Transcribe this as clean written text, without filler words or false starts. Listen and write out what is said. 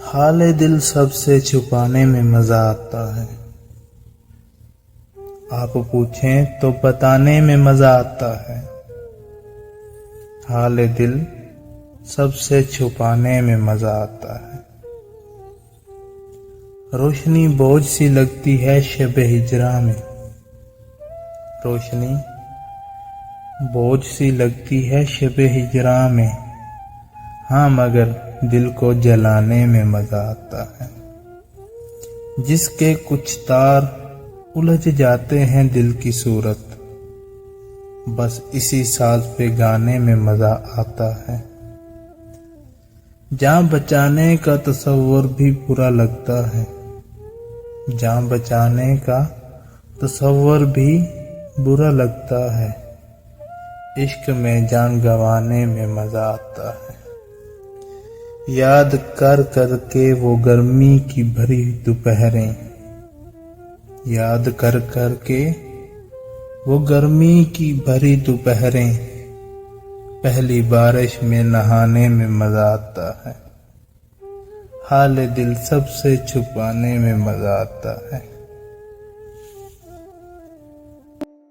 حال دل سب سے چھپانے میں مزہ آتا ہے۔ آپ پوچھیں تو بتانے میں مزہ آتا ہے۔ حال دل سب سے چھپانے میں مزہ آتا ہے۔ روشنی بوجھ سی لگتی ہے شب ہجراں میں، روشنی بوجھ سی لگتی ہے شب ہجراں میں، ہاں مگر دل کو جلانے میں مزہ آتا ہے۔ جس کے کچھ تار الجھ جاتے ہیں دل کی صورت، بس اسی ساز پہ گانے میں مزہ آتا ہے۔ جان بچانے کا تصور بھی برا لگتا ہے، جان بچانے کا تصور بھی برا لگتا ہے۔ عشق میں جان گنوانے میں مزہ آتا ہے۔ یاد کر کر کے وہ گرمی کی بھری دوپہریں، یاد کر کر کے وہ گرمی کی بھری دوپہریں، پہلی بارش میں نہانے میں مزہ آتا ہے۔ حال دل سب سے چھپانے میں مزہ آتا ہے۔